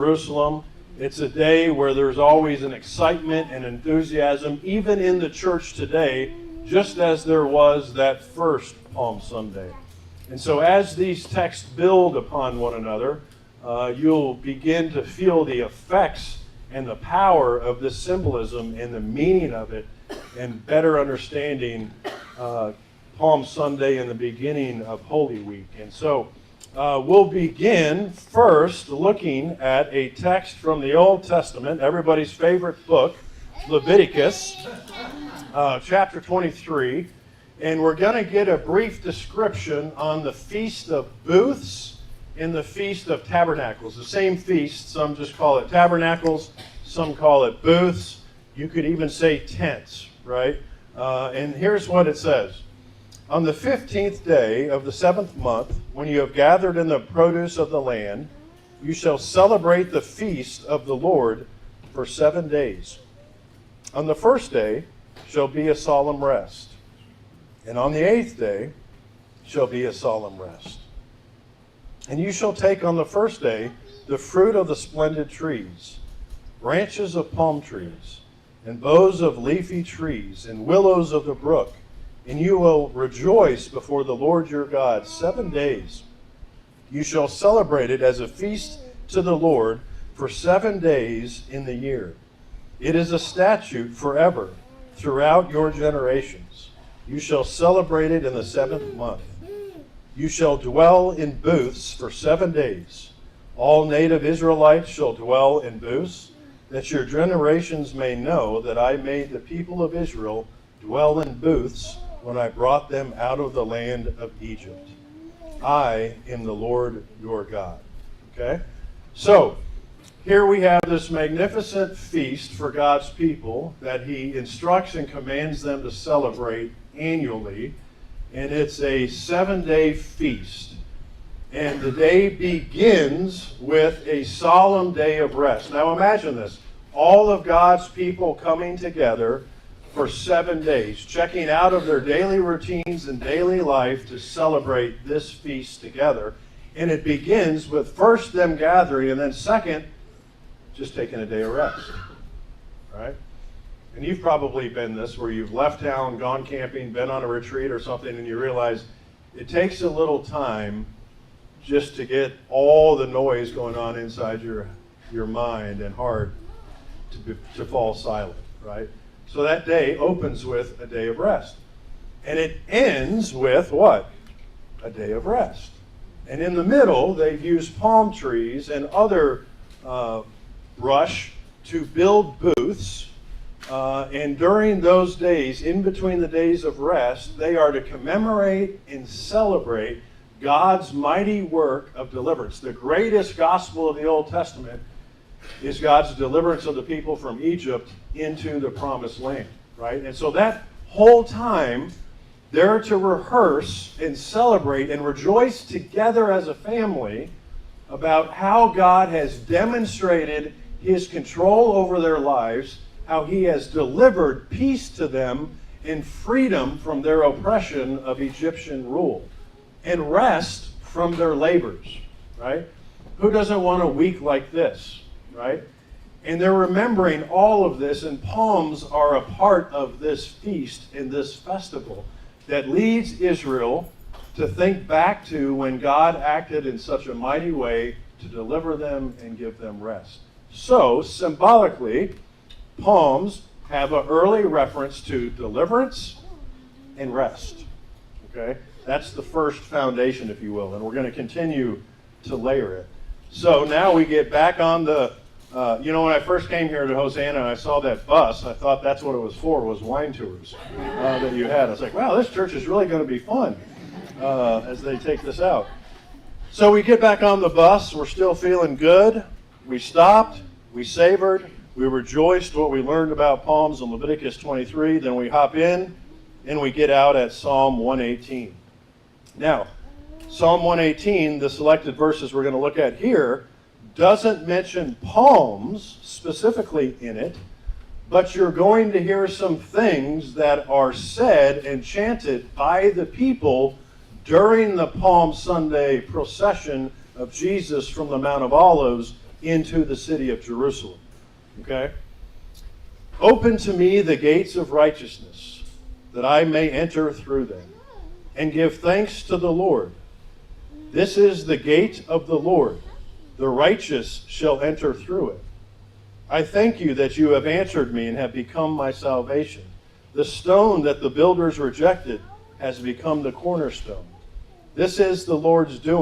Jerusalem. It's a day where there's always an excitement and enthusiasm, even in the church today, just as there was that first Palm Sunday. And so as these texts build upon one another, you'll begin to feel the effects and the power of this symbolism and the meaning of it, and better understanding Palm Sunday and the beginning of Holy Week. And so we'll begin first looking at a text from the Old Testament, everybody's favorite book, Leviticus, chapter 23. And we're going to get a brief description on the Feast of Booths and the Feast of Tabernacles. The same feast, some just call it tabernacles, some call it booths. You could even say tents, right? And here's what it says. On the 15th day of the 7th month, when you have gathered in the produce of the land, you shall celebrate the feast of the Lord for 7 days. On the first day shall be a solemn rest, and on the 8th day shall be a solemn rest. And you shall take on the first day the fruit of the splendid trees, branches of palm trees, and boughs of leafy trees, and willows of the brook, and you will rejoice before the Lord your God 7 days. You shall celebrate it as a feast to the Lord for 7 days in the year. It is a statute forever throughout your generations. You shall celebrate it in the 7th month. You shall dwell in booths for 7 days. All native Israelites shall dwell in booths, that your generations may know that I made the people of Israel dwell in booths when I brought them out of the land of Egypt. I am the Lord your God. Okay? So, here we have this magnificent feast for God's people that he instructs and commands them to celebrate annually. And it's a 7-day feast. And the day begins with a solemn day of rest. Now imagine this. All of God's people coming together for 7 days, checking out of their daily routines and daily life to celebrate this feast together. And it begins with first them gathering, and then second, just taking a day of rest. Right? And you've probably been this, where you've left town, gone camping, been on a retreat or something, and you realize it takes a little time just to get all the noise going on inside your mind and heart to fall silent, right? So that day opens with a day of rest. And it ends with what? A day of rest. And in the middle, they've used palm trees and other brush to build booths. And during those days, in between the days of rest, they are to commemorate and celebrate God's mighty work of deliverance. The greatest gospel of the Old Testament is God's deliverance of the people from Egypt into the promised land, right? And so that whole time, they're to rehearse and celebrate and rejoice together as a family about how God has demonstrated his control over their lives, how he has delivered peace to them and freedom from their oppression of Egyptian rule, and rest from their labors, right? Who doesn't want a week like this, right? And they're remembering all of this, and palms are a part of this feast and this festival that leads Israel to think back to when God acted in such a mighty way to deliver them and give them rest. So, symbolically, palms have an early reference to deliverance and rest. Okay? That's the first foundation, if you will, and we're going to continue to layer it. So now we get back on the, when I first came here to Hosanna and I saw that bus, I thought that's what it was for, was wine tours that you had. I was like, wow, this church is really going to be fun as they take this out. So we get back on the bus. We're still feeling good. We stopped. We savored. We rejoiced what we learned about palms in Leviticus 23. Then we hop in and we get out at Psalm 118. Now, Psalm 118, the selected verses we're going to look at here, doesn't mention palms specifically in it, but you're going to hear some things that are said and chanted by the people during the Palm Sunday procession of Jesus from the Mount of Olives into the city of Jerusalem. Okay? Open to me the gates of righteousness, that I may enter through them, and give thanks to the Lord. This is the gate of the Lord. The righteous shall enter through it. I thank you that you have answered me and have become my salvation. The stone that the builders rejected has become the cornerstone. This is the Lord's doing.